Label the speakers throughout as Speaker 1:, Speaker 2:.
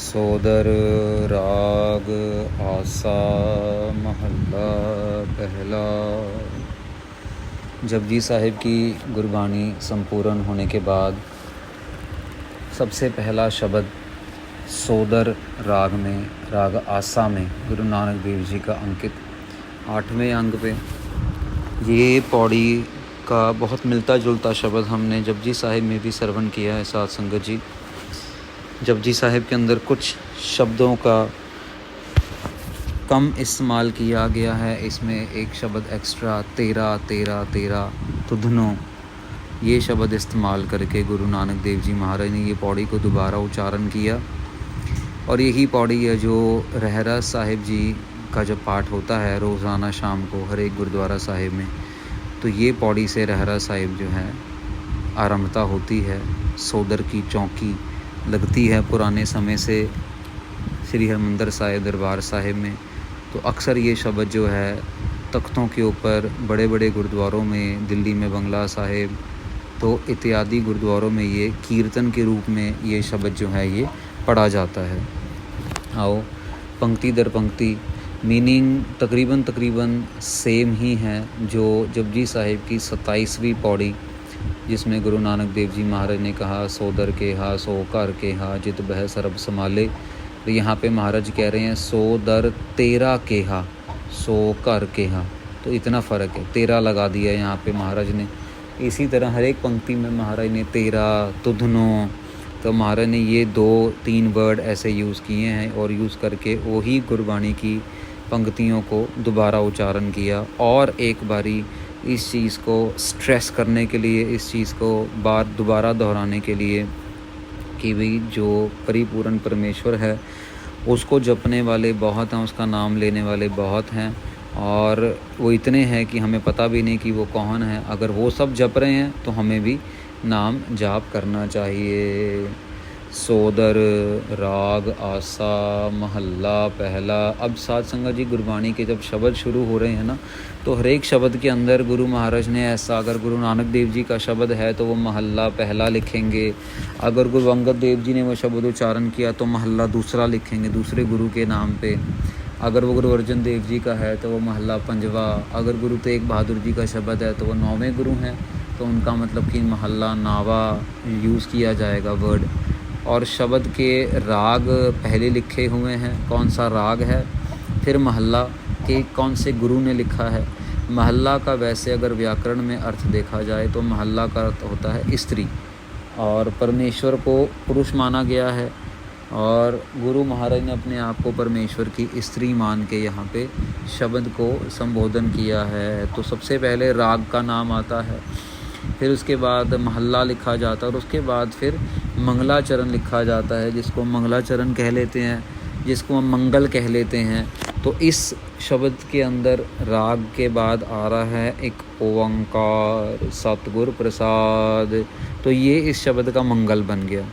Speaker 1: सोदर राग आसा महला पहला। जपजी साहिब की गुरबाणी संपूर्ण होने के बाद सबसे पहला शब्द सोदर राग में, राग आसा में गुरु नानक देव जी का अंकित 8वें अंग पे ये पौड़ी का बहुत मिलता जुलता शब्द हमने जपजी साहिब में भी श्रवण किया है। साथ संगत जी, जपजी साहिब के अंदर कुछ शब्दों का कम इस्तेमाल किया गया है। इसमें एक शब्द एक्स्ट्रा तेरा तेरा तेरा तुधनो, ये शब्द इस्तेमाल करके गुरु नानक देव जी महाराज ने ये पौड़ी को दोबारा उच्चारण किया। और यही पौड़ी है जो रहरास साहिब जी का जब पाठ होता है रोज़ाना शाम को हर एक गुरुद्वारा साहिब में, तो ये पौड़ी से रहरास साहिब जो है आरंभता होती है। सोदर की चौकी लगती है पुराने समय से श्री हरमंदिर साहिब दरबार साहिब में। तो अक्सर ये शब्द जो है तख्तों के ऊपर बड़े बड़े गुरुद्वारों में, दिल्ली में बंगला साहिब तो इत्यादि गुरुद्वारों में ये कीर्तन के रूप में ये शब्द जो है ये पढ़ा जाता है। आओ पंक्ति दर पंक्ति मीनिंग तकरीबन सेम ही है। जो जपजी साहिब की 27वीं पौड़ी जिसमें गुरु नानक देव जी महाराज ने कहा सोदर के हा सो कर के हा जित बह सरब संभाले, तो यहाँ पे महाराज कह रहे हैं सोदर तेरा के हा सो कर के हा। तो इतना फ़र्क है, तेरा लगा दिया यहाँ पे महाराज ने। इसी तरह हर एक पंक्ति में महाराज ने तेरा तुधनो, तो महाराज ने ये 2-3 वर्ड ऐसे यूज़ किए हैं और यूज़ करके वही गुरबाणी की पंक्तियों को दोबारा उच्चारण किया। और एक बारी इस चीज़ को स्ट्रेस करने के लिए, इस चीज़ को दोबारा दोहराने के लिए कि भाई जो परिपूर्ण परमेश्वर है उसको जपने वाले बहुत हैं, उसका नाम लेने वाले बहुत हैं, और वो इतने हैं कि हमें पता भी नहीं कि वो कौन है। अगर वो सब जप रहे हैं तो हमें भी नाम जाप करना चाहिए। सोदर राग आसा महल्ला पहला। अब साथ संगत जी गुरबाणी के जब शब्द शुरू हो रहे हैं ना, तो हर एक शब्द के अंदर गुरु महाराज ने ऐसा, अगर गुरु नानक देव जी का शब्द है तो वो महल्ला पहला लिखेंगे। अगर गुरु अंगद देव जी ने वो शब्द उच्चारण किया तो महल्ला दूसरा लिखेंगे दूसरे गुरु के नाम पे। अगर वो गुरु अर्जन देव जी का है तो वो महल्ला 5वां। अगर गुरु तेग बहादुर जी का शब्द है तो वो 9वें गुरु हैं, तो उनका मतलब कि महल्ला 9वां यूज़ किया जाएगा वर्ड। और शब्द के राग पहले लिखे हुए हैं, कौन सा राग है, फिर महल्ला के कौन से गुरु ने लिखा है। महल्ला का वैसे अगर व्याकरण में अर्थ देखा जाए तो महल्ला का अर्थ होता है स्त्री, और परमेश्वर को पुरुष माना गया है, और गुरु महाराज ने अपने आप को परमेश्वर की स्त्री मान के यहाँ पे शब्द को संबोधन किया है। तो सबसे पहले राग का नाम आता है, फिर उसके बाद महल्ला लिखा जाता है, और उसके बाद फिर मंगलाचरण लिखा जाता है, जिसको मंगलाचरण कह लेते हैं, जिसको हम मंगल कह लेते हैं। तो इस शब्द के अंदर राग के बाद आ रहा है एक ओंकार सतगुर प्रसाद, तो ये इस शब्द का मंगल बन गया।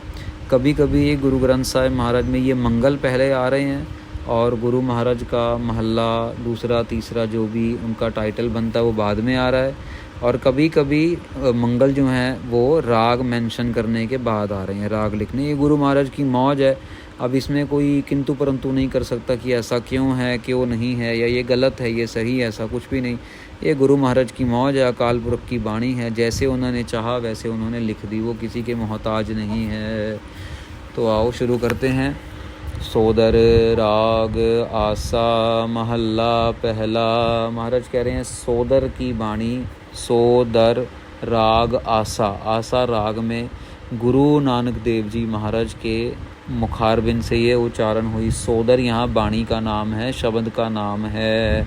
Speaker 1: कभी कभी ये गुरु ग्रंथ साहिब महाराज में ये मंगल पहले आ रहे हैं और गुरु महाराज का महल्ला दूसरा तीसरा जो भी उनका टाइटल बनता है वो बाद में आ रहा है, और कभी कभी मंगल जो है वो राग मेंशन करने के बाद आ रहे हैं, राग लिखने। ये गुरु महाराज की मौज है। अब इसमें कोई किंतु परंतु नहीं कर सकता कि ऐसा क्यों है, क्यों नहीं है, या ये गलत है, ये सही है, ऐसा कुछ भी नहीं। ये गुरु महाराज की मौज है, अकाल पुरख की बाणी है। जैसे उन्होंने चाहा वैसे उन्होंने लिख दी, वो किसी के मोहताज नहीं है। तो आओ शुरू करते हैं। सोदर राग आसा महल्ला पहला। महाराज कह रहे हैं सोदर की बाणी, सोदर राग आसा। आसा राग में गुरु नानक देव जी महाराज के मुखारबिंद से ये उच्चारण हुई। सोदर यहाँ बाणी का नाम है, शब्द का नाम है।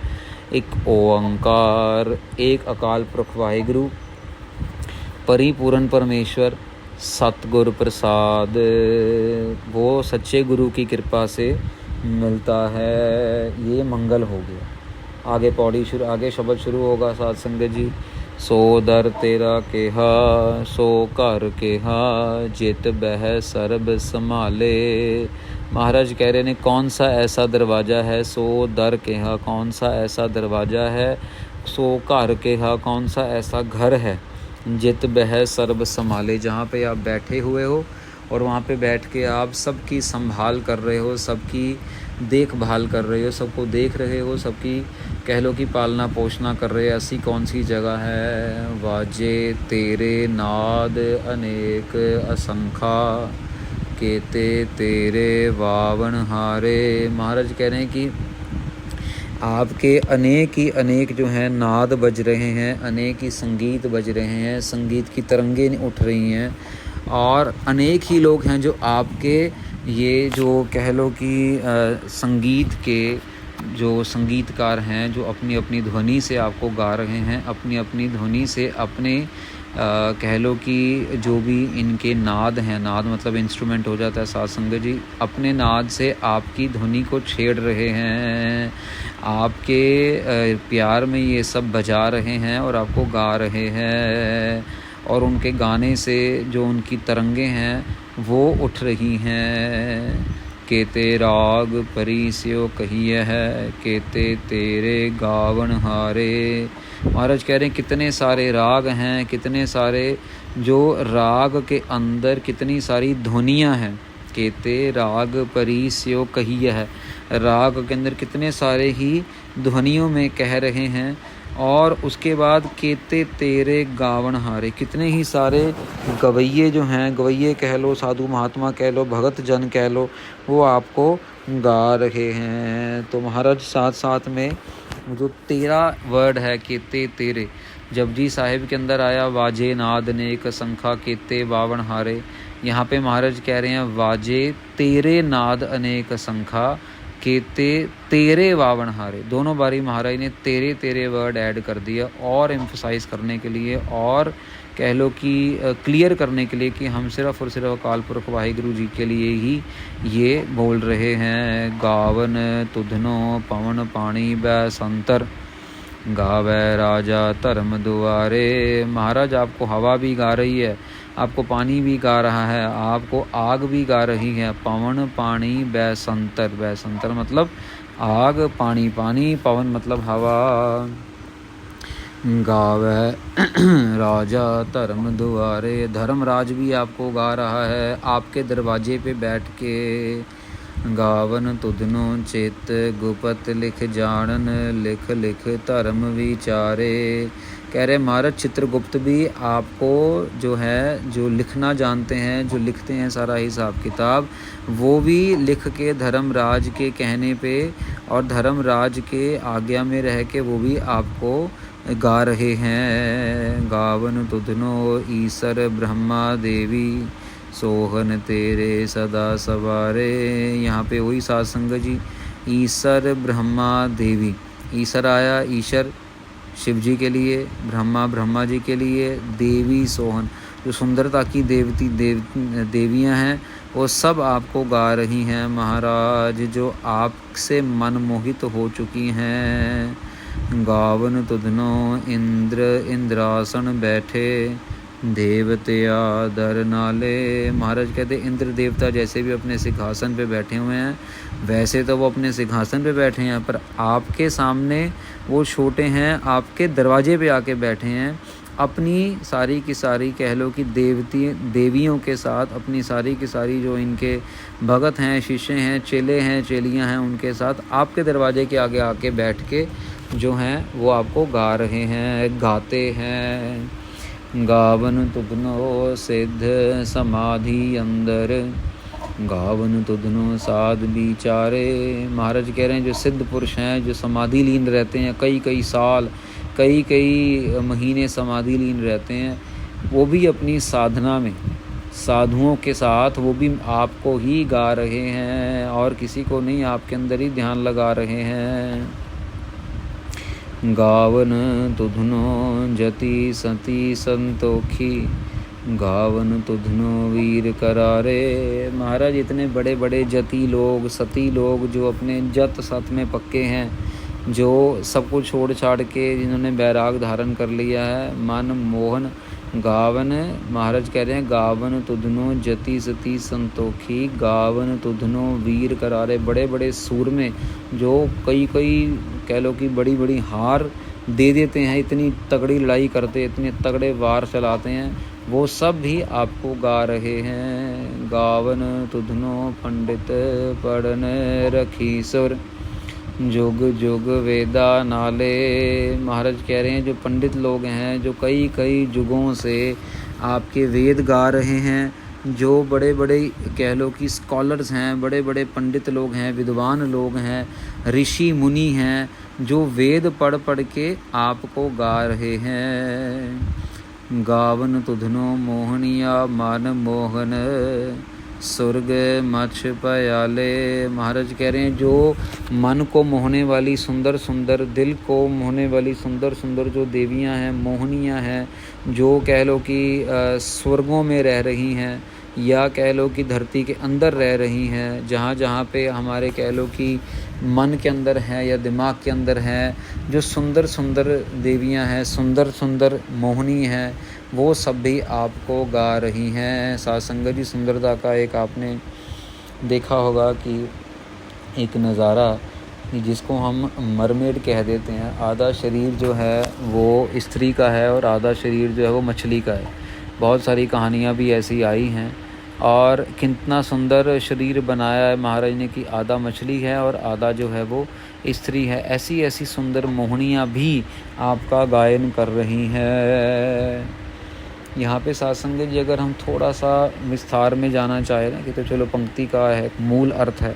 Speaker 1: एक ओंकार, एक अकाल पुरख वाहिगुरु, परिपूर्ण परमेश्वर, सतगुर प्रसाद, वो सच्चे गुरु की कृपा से मिलता है। ये मंगल हो गया। आगे पौड़ी शुरू, आगे शब्द शुरू होगा साथ संगत जी। सोदर तेरा केहा सो कर केहा जित बह सरब संभाले। महाराज कह रहे ने कौन सा ऐसा दरवाज़ा है, सो दर केहा कौन सा ऐसा दरवाज़ा है, सो घर केहा कौन सा ऐसा घर है, जित बह सर्ब संभाले जहाँ पे आप बैठे हुए हो और वहाँ पे बैठ के आप सबकी संभाल कर रहे हो, सबकी देखभाल कर रहे हो, सबको देख रहे हो, सबकी कह लो कि पालना पोषणा कर रहे हो। ऐसी कौन सी जगह है? वाजे तेरे नाद अनेक असंखा, केते तेरे वावन हारे। महाराज कह रहे हैं कि आपके अनेक ही अनेक जो हैं नाद बज रहे हैं, अनेक ही संगीत बज रहे हैं, संगीत की तरंगें उठ रही हैं, और अनेक ही लोग हैं जो आपके ये जो कह लो कि संगीत के जो संगीतकार हैं, जो अपनी अपनी ध्वनि से आपको गा रहे हैं, अपनी अपनी ध्वनि से अपने कह लो कि जो भी इनके नाद हैं, नाद मतलब इंस्ट्रूमेंट हो जाता है साध संगत जी, अपने नाद से आपकी ध्वनि को छेड़ रहे हैं, आपके प्यार में ये सब बजा रहे हैं और आपको गा रहे हैं, और उनके गाने से जो उनकी तरंगे हैं वो उठ रही हैं। केते राग परिस्यो कहिए है, केते तेरे गावन हारे। महाराज कह रहे हैं कितने सारे राग हैं, कितने सारे जो राग के अंदर कितनी सारी ध्वनियाँ हैं। केते राग परिस्यो कहिए है, राग के अंदर कितने सारे ही ध्वनियों में कह रहे हैं। और उसके बाद केते तेरे गावन हारे, कितने ही सारे गवैये जो हैं, गवैये कह लो, साधु महात्मा कह लो, भगत जन कह लो, वो आपको गा रहे हैं। तो महाराज साथ साथ में जो तेरा वर्ड है केते तेरे, जपजी साहिब के अंदर आया वाजे नाद नेक संखा केते बावन हारे। यहाँ पे महाराज कह रहे हैं वाजे तेरे नाद अनेक संखा केते तेरे वावन हारे। दोनों बारी महाराज ने तेरे तेरे वर्ड ऐड कर दिया और एम्फसाइज करने के लिए, और कह लो कि क्लियर करने के लिए कि हम सिर्फ और सिर्फ अकाल पुरख वाहिगुरु जी के लिए ही ये बोल रहे हैं। गावन तुधनो पवन पानी बै संतर, गावे राजा धर्म दुआरे। महाराज आपको हवा भी गा रही है, आपको पानी भी गा रहा है, आपको आग भी गा रही है। पवन पानी बैसंतर, बैसंतर मतलब आग, पानी पानी, पवन मतलब हवा। गावे राजा धर्म दुआरे, धर्मराज भी आपको गा रहा है आपके दरवाजे पे बैठ के। गावन तुधनो चित गुपत लिख जानन, लिख लिख धर्म विचारे। कह रहे महाराज चित्रगुप्त भी आपको जो है, जो लिखना जानते हैं, जो लिखते हैं सारा हिसाब किताब, वो भी लिख के धर्मराज के कहने पे और धर्मराज के आज्ञा में रह के वो भी आपको गा रहे हैं। गावन तुधनो ईसर ब्रह्मा देवी, सोहन तेरे सदा सवारे। यहाँ पे वही साध संगत जी, ईसर ब्रह्मा देवी, ईसर आया ईश्वर शिव जी के लिए, ब्रह्मा ब्रह्मा जी के लिए, देवी सोहन जो सुंदरता की देवियाँ हैं वो सब आपको गा रही हैं महाराज, जो आपसे मनमोहित हो चुकी हैं। गावन तुधनो इंद्र इंद्रासन बैठे, देवत्या दर नाले। महाराज कहते इंद्र देवता जैसे भी अपने सिंहासन पे बैठे हुए हैं, वैसे तो वो अपने सिंहासन पे बैठे हैं, पर आपके सामने वो छोटे हैं, आपके दरवाजे पे आके बैठे हैं, अपनी सारी की सारी कह लो कि देवियों के साथ, अपनी सारी की सारी जो इनके भगत हैं, शिष्य हैं, चेले हैं, चेलियां हैं, उनके साथ आपके दरवाजे के आगे आके बैठ के जो हैं वो आपको गा रहे हैं, गाते हैं। गावन तुधनो सिद्ध समाधि अंदर, गावन तुधनो साध विचारे। महाराज कह रहे हैं जो सिद्ध पुरुष हैं, जो समाधि लीन रहते हैं, कई कई साल, कई कई महीने समाधि लीन रहते हैं, वो भी अपनी साधना में साधुओं के साथ वो भी आपको ही गा रहे हैं और किसी को नहीं, आपके अंदर ही ध्यान लगा रहे हैं। गावन तुधनो जति सती संतोखी, गावन तुधनो वीर करारे। महाराज इतने बड़े बड़े जति लोग, सती लोग जो अपने जत सत में पक्के हैं, जो सब कुछ छोड़ छाड़ के जिन्होंने बैराग धारण कर लिया है, मन मोहन। गावन महाराज कह रहे हैं गावन तुधनो जति सती संतोखी, गावन तुधनो वीर करारे। बड़े बड़े सूरमे जो कई कई कह लो कि बड़ी बड़ी हार दे देते हैं, इतनी तगड़ी लड़ाई करते, इतने तगड़े वार चलाते हैं, वो सब भी आपको गा रहे हैं। गावन तुधनो पंडित पढ़न रखी सुर, जुग जुग वेदा नाले। महाराज कह रहे हैं जो पंडित लोग हैं, जो कई कई जुगों से आपके वेद गा रहे हैं, जो बड़े बड़े कह लो कि स्कॉलर्स हैं, बड़े बड़े पंडित लोग हैं, विद्वान लोग हैं, ऋषि मुनि हैं, जो वेद पढ़ पढ़ के आपको गा रहे हैं। गावन तुधनो मोहनिया मन मोहन, सुर्ग मछ पयाले। महाराज कह रहे हैं जो मन को मोहने वाली सुंदर सुंदर, दिल को मोहने वाली सुंदर सुंदर जो देवियां हैं, मोहनियां हैं, जो कह लो कि स्वर्गों में रह रही हैं, या कह लो कि धरती के अंदर रह रही हैं, जहाँ जहाँ पे हमारे कह लो कि मन के अंदर है या दिमाग के अंदर है, जो सुंदर सुंदर देवियां हैं, सुंदर सुंदर मोहनी हैं, वो सब भी आपको गा रही हैं। साध संगत जी, सुंदरता का एक आपने देखा होगा कि एक नज़ारा जिसको हम मरमेड कह देते हैं, आधा शरीर जो है वो स्त्री का है और आधा शरीर जो है वो मछली का है। बहुत सारी कहानियाँ भी ऐसी आई हैं, और कितना सुंदर शरीर बनाया है महाराज ने कि आधा मछली है और आधा जो है वो स्त्री है। ऐसी ऐसी सुंदर मोहनियाँ भी आपका गायन कर रही हैं। यहाँ पे साध संगत जी अगर हम थोड़ा सा विस्तार में जाना चाहें ना, कि तो चलो पंक्ति का है मूल अर्थ है,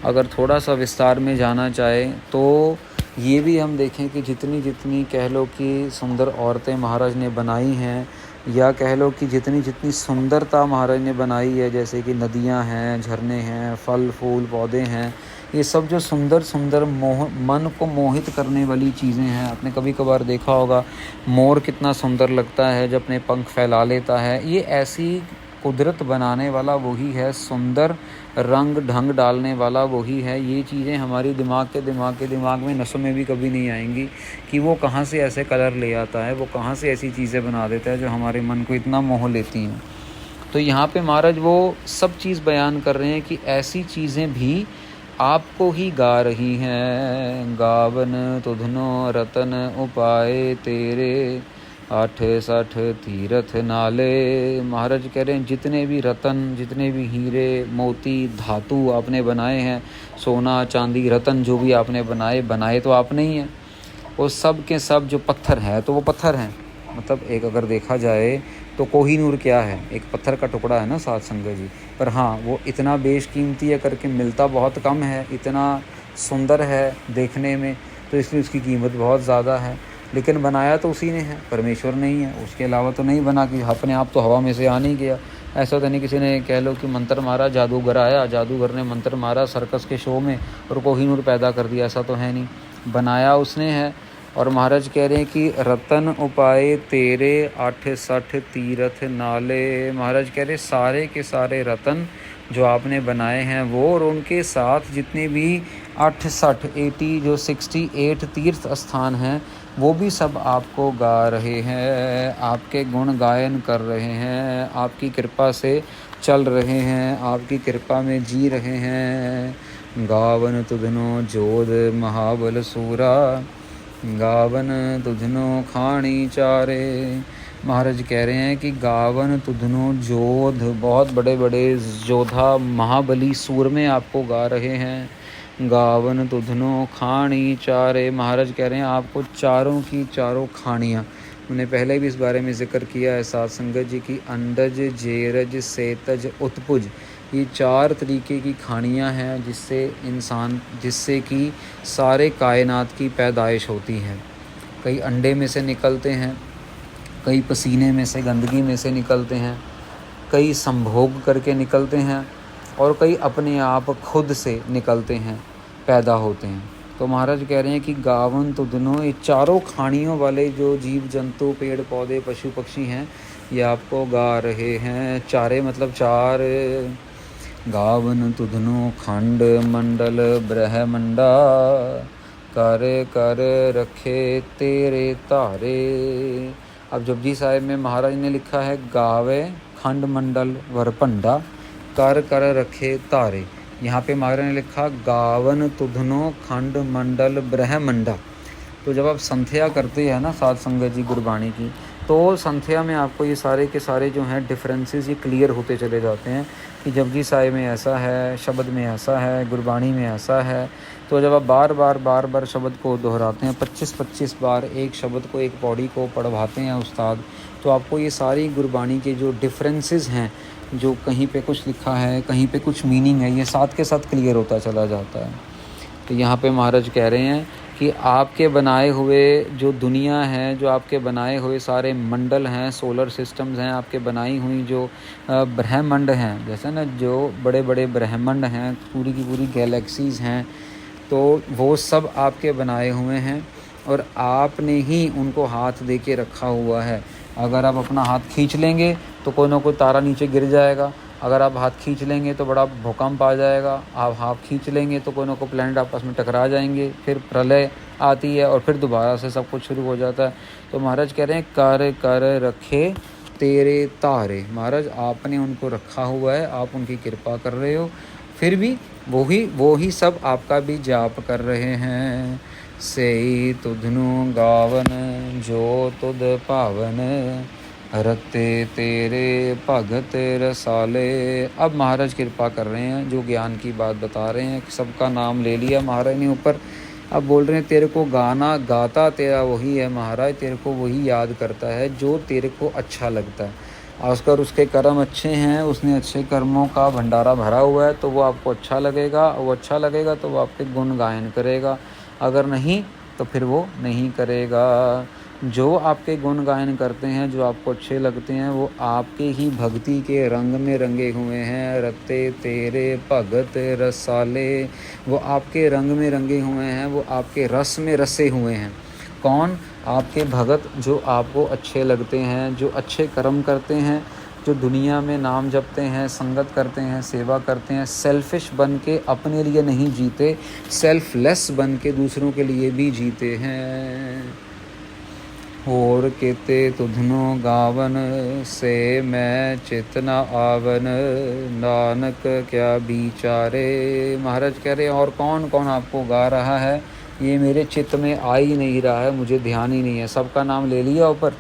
Speaker 1: अगर थोड़ा सा विस्तार में जाना चाहें तो ये भी हम देखें कि जितनी जितनी कह लो कि सुंदर औरतें महाराज ने बनाई हैं, या कह लो कि जितनी जितनी सुंदरता महाराज ने बनाई है, जैसे कि नदियाँ हैं, झरने हैं, फल फूल पौधे हैं, ये सब जो सुंदर सुंदर मन को मोहित करने वाली चीज़ें हैं। आपने कभी कभार देखा होगा मोर कितना सुंदर लगता है जब अपने पंख फैला लेता है। ये ऐसी कुदरत बनाने वाला वही है, सुंदर रंग ढंग डालने वाला वही है। ये चीज़ें हमारी दिमाग में नसों में भी कभी नहीं आएंगी कि वो कहाँ से ऐसे कलर ले आता है, वो कहाँ से ऐसी चीज़ें बना देता है जो हमारे मन को इतना मोह लेती हैं। तो यहाँ पे महाराज वो सब चीज़ बयान कर रहे हैं कि ऐसी चीज़ें भी आपको ही गा रही हैं। गावन तुधनो रतन उपाय तेरे, 8 तीरथ नाले। महाराज कह रहे हैं जितने भी रतन, जितने भी हीरे मोती धातु आपने बनाए हैं, सोना चांदी रतन जो भी आपने बनाए तो आपने ही हैं। वो सब के सब जो पत्थर है तो वो पत्थर हैं। मतलब एक अगर देखा जाए तो कोहिनूर क्या है, एक पत्थर का टुकड़ा है ना साध संगत जी, पर हाँ वो इतना बेशकीमती है करके मिलता बहुत कम है, इतना सुंदर है देखने में, तो इसलिए उसकी कीमत बहुत ज़्यादा है। लेकिन बनाया तो उसी ने है, परमेश्वर नहीं है, उसके अलावा तो नहीं बना कि अपने आप तो हवा में से आ नहीं गया। ऐसा तो नहीं किसी ने कह लो कि मंत्र मारा, जादूगर आया, जादूगर ने मंत्र मारा सर्कस के शो में और कोहिनूर पैदा कर दिया, ऐसा तो है नहीं, बनाया उसने है। और महाराज कह रहे हैं कि रतन उपाय तेरे, 8 तीरथ नाले। महाराज कह रहे सारे के सारे रतन जो आपने बनाए हैं वो, और उनके साथ जितने भी 80 जो 68 तीर्थ स्थान हैं वो भी सब आपको गा रहे हैं, आपके गुण गायन कर रहे हैं, आपकी कृपा से चल रहे हैं, आपकी कृपा में जी रहे हैं। गावन तुधनो जोध महाबल सूरा, गावन तुधनो खाणी चारे। महाराज कह रहे हैं कि गावन तुधनो जोध, बहुत बड़े बड़े योद्धा महाबली सूरमे आपको गा रहे हैं। गावन तुधनो खाणी चारे। महाराज कह रहे हैं आपको चारों की चारों खानियाँ, मैंने पहले भी इस बारे में जिक्र किया है साध संगत जी की, अंडज जेरज सेतज उत्पुज, ये 4 तरीके की खानियाँ हैं जिससे कि सारे कायनात की पैदाइश होती है। कई अंडे में से निकलते हैं, कई पसीने में से, गंदगी में से निकलते हैं, कई संभोग करके निकलते हैं, और कई अपने आप खुद से निकलते हैं, पैदा होते हैं। तो महाराज कह रहे हैं कि गावन तुधनो, ये चारों खानियों वाले जो जीव जंतु पेड़ पौधे पशु पक्षी हैं ये आपको गा रहे हैं। चारे मतलब 4। गावन तुधनो खंड मंडल ब्रह्मंडा, कर कर रखे तेरे तारे। अब जपजी साहिब में महाराज ने लिखा है गावे खंड मंडल वरपंडा, कर कर रखे तारे। यहाँ पे महाराज ने लिखा गावन तुधनो खंड मंडल ब्रह्मंडा। तो जब आप संध्या करते हैं ना साध संगत जी गुरबाणी की, तो संध्या में आपको ये सारे के सारे जो हैं डिफरेंसेस ये क्लियर होते चले जाते हैं कि जपजी साहिब में ऐसा है, शब्द में ऐसा है, गुरबाणी में ऐसा है। तो जब आप बार बार शब्द को दोहराते हैं, 25-25 बार एक शब्द को, एक पौड़ी को पढ़वाते हैं उस्ताद, तो आपको ये सारी गुरबाणी के जो डिफरेंसेस हैं, जो कहीं पे कुछ लिखा है, कहीं पे कुछ मीनिंग है, ये साथ के साथ क्लियर होता चला जाता है। तो यहाँ पे महाराज कह रहे हैं कि आपके बनाए हुए जो दुनिया है, जो आपके बनाए हुए सारे मंडल हैं, सोलर सिस्टम्स हैं, आपके बनाई हुई जो ब्रह्मांड हैं, जैसे ना जो बड़े बड़े ब्रह्मांड हैं, पूरी की पूरी गैलेक्सीज़ हैं, तो वो सब आपके बनाए हुए हैं और आपने ही उनको हाथ दे के रखा हुआ है। अगर आप अपना हाथ खींच लेंगे तो कोई ना कोई तारा नीचे गिर जाएगा, अगर आप हाथ खींच लेंगे तो बड़ा भूकंप आ जाएगा, आप हाथ खींच लेंगे तो कोई ना कोई प्लैनेट आपस में टकरा जाएंगे, फिर प्रलय आती है और फिर दोबारा से सब कुछ शुरू हो जाता है। तो महाराज कह रहे हैं कर कर रखे तेरे तारे। महाराज आपने उनको रखा हुआ है, आप उनकी कृपा कर रहे हो, फिर भी वो ही सब आपका भी जाप कर रहे हैं। सेई तुधनु गावन जो तुद पावन, रते तेरे भगत रसाले। अब महाराज कृपा कर रहे हैं, जो ज्ञान की बात बता रहे हैं, सबका नाम ले लिया महाराज ने ऊपर। अब बोल रहे हैं तेरे को गाना गाता तेरा वही है महाराज, तेरे को वही याद करता है जो तेरे को अच्छा लगता है। अगर उसके कर्म अच्छे हैं, उसने अच्छे कर्मों का भंडारा भरा हुआ है, तो वो आपको अच्छा लगेगा, वो अच्छा लगेगा तो वो आपके गुण गायन करेगा, अगर नहीं तो फिर वो नहीं करेगा। जो आपके गुण गायन करते हैं, जो आपको अच्छे लगते हैं, वो आपके ही भक्ति के रंग में रंगे हुए हैं। रते तेरे भगत रसाले, वो आपके रंग में रंगे हुए हैं, वो आपके रस में रसे हुए हैं। कौन? आपके भगत जो आपको अच्छे लगते हैं, जो अच्छे कर्म करते हैं, जो दुनिया में नाम जपते हैं, संगत करते हैं, सेवा करते हैं, सेल्फिश बन के अपने लिए नहीं जीते, सेल्फलेस बन के दूसरों के लिए भी जीते हैं। होर केते तुधनो गावन, से मैं चेतना आवन, नानक क्या बिचारे। महाराज कह रहे हैं और कौन कौन आपको गा रहा है, ये मेरे चित्त में आ ही नहीं रहा है, मुझे ध्यान ही नहीं है। सबका नाम ले लिया ऊपर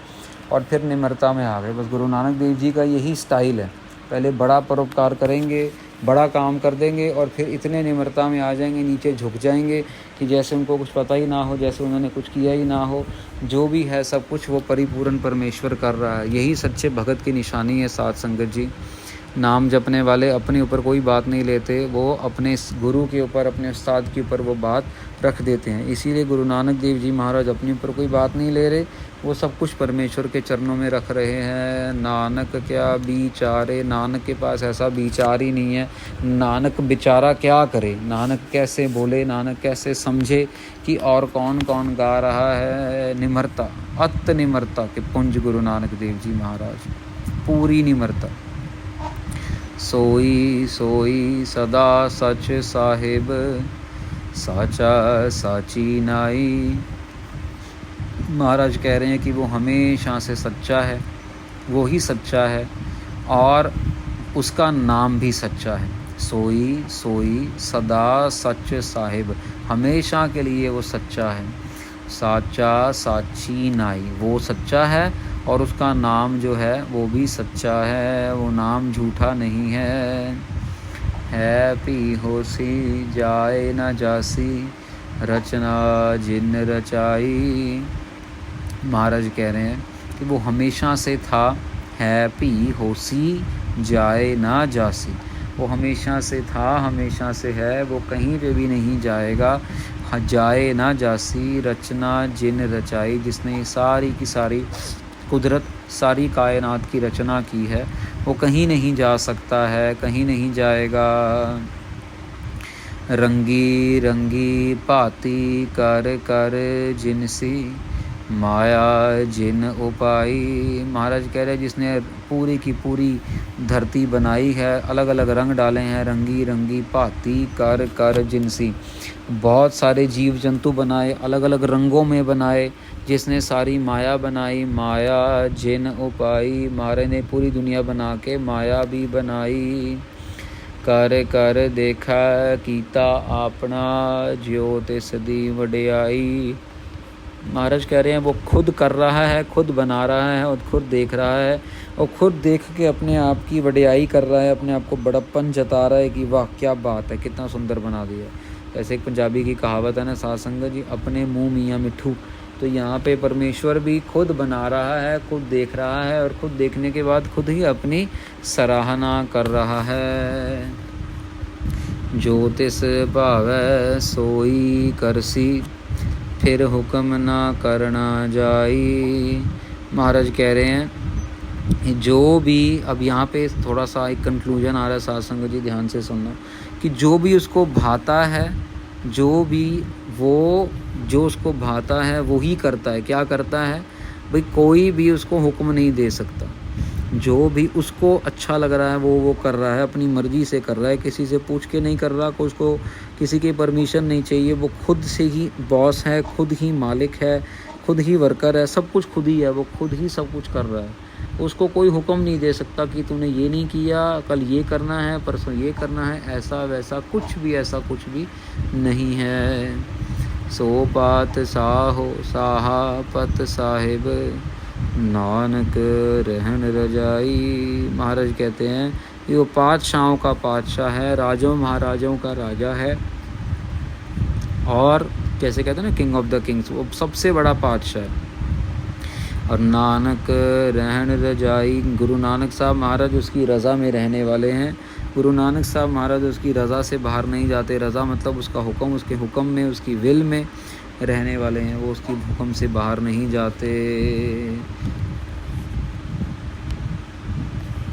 Speaker 1: और फिर निम्रता में आ गए। बस गुरु नानक देव जी का यही स्टाइल है, पहले बड़ा परोपकार करेंगे, बड़ा काम कर देंगे और फिर इतने निम्रता में आ जाएंगे, नीचे झुक जाएंगे कि जैसे उनको कुछ पता ही ना हो, जैसे उन्होंने कुछ किया ही ना हो। जो भी है सब कुछ वो परिपूर्ण परमेश्वर कर रहा है। यही सच्चे भगत की निशानी है साध संगत जी। नाम जपने वाले अपने ऊपर कोई बात नहीं लेते, वो अपने गुरु के ऊपर, अपने उस्ताद के ऊपर वो बात रख देते हैं। इसीलिए गुरु नानक देव जी महाराज अपने ऊपर कोई बात नहीं ले रहे, वो सब कुछ परमेश्वर के चरणों में रख रहे हैं। नानक क्या बिचारे, नानक के पास ऐसा विचार ही नहीं है। नानक बेचारा क्या करे, नानक कैसे बोले, नानक कैसे समझे कि और कौन कौन गा रहा है। निम्रता, अत निम्रता के पुंज गुरु नानक देव जी महाराज, पूरी निम्रता। सोई सोई सदा सच साहिब, साचा साची नाई। महाराज कह रहे हैं कि वो हमेशा से सच्चा है, वो ही सच्चा है और उसका नाम भी सच्चा है। सोई सोई सदा सच साहिब, हमेशा के लिए वो सच्चा है। साचा साची नाई, वो सच्चा है और उसका नाम जो है वो भी सच्चा है, वो नाम झूठा नहीं है। पी होसी जाए न जासी, रचना जिन रचाई। महाराज कह रहे हैं कि वो हमेशा से था, है पी होसी जाए ना जासी, वो हमेशा से था, हमेशा से है, वो कहीं पे भी नहीं जाएगा। जाए ना जासी, रचना जिन रचाई, जिसने ये सारी की सारी कुदरत, सारी कायनात की रचना की है, वो कहीं नहीं जा सकता है, कहीं नहीं जाएगा। रंगी रंगी भांति कर कर जिनसी, माया जिन उपाई। महाराज कह रहे जिसने पूरी की पूरी धरती बनाई है, अलग अलग रंग डाले हैं, रंगी रंगी भांति कर कर जिनसी, बहुत सारे जीव जंतु बनाए, अलग अलग रंगों में बनाए, जिसने सारी माया बनाई, माया जिन उपाई। महाराज ने पूरी दुनिया बना के माया भी बनाई। कर कर देखा कीता आपना, ज्यो तिस दी वडियाई। महाराज कह रहे हैं वो खुद कर रहा है, खुद बना रहा है और खुद देख रहा है, और खुद देख के अपने आप की वडियाई कर रहा है, अपने आप को बड़प्पन जता रहा है कि वाह क्या बात है, कितना सुंदर बना दिया। ऐसे एक पंजाबी की कहावत है ना साध संगत जी, अपने मुँह मियाँ मिट्ठू। तो यहाँ पे परमेश्वर भी खुद बना रहा है, खुद देख रहा है, और खुद देखने के बाद खुद ही अपनी सराहना कर रहा है। जो तिस भावै सोई करसी, फिर हुक्म ना करना जाई। महाराज कह रहे हैं जो भी, अब यहाँ पे थोड़ा सा एक कंक्लूजन आ रहा है साध संगत जी, ध्यान से सुनना, कि जो भी उसको भाता है, जो भी वो जो उसको भाता है वो ही करता है। क्या करता है भाई, कोई भी उसको हुक्म नहीं दे सकता। जो भी उसको अच्छा लग रहा है वो कर रहा है, अपनी मर्ज़ी से कर रहा है, किसी से पूछ के नहीं कर रहा, को उसको किसी की परमिशन नहीं चाहिए। वो खुद से ही बॉस है, खुद ही मालिक है, खुद ही वर्कर है, सब कुछ खुद ही है, वो खुद ही सब कुछ कर रहा है। उसको कोई हुक्म नहीं दे सकता कि तूने ये नहीं किया, कल ये करना है, परसों ये करना है, ऐसा वैसा कुछ भी, ऐसा कुछ भी नहीं है। सो पात साहो साहा पत साहिब, नानक रहन रजाई। महाराज कहते हैं कि वो पातशाहों का पातशाह है, राजाओं महाराजाओं का राजा है, और कैसे कहते हैं ना, किंग ऑफ द किंग्स, वो सबसे बड़ा पातशाह है। और नानक रहन रजाई, गुरु नानक साहब महाराज उसकी रज़ा में रहने वाले हैं। गुरु नानक साहब महाराज उसकी रज़ा से बाहर नहीं जाते। रज़ा मतलब उसका हुक्म, उसके हुक्म में, उसकी विल में रहने वाले हैं, वो उसकी हुक्म से बाहर नहीं जाते।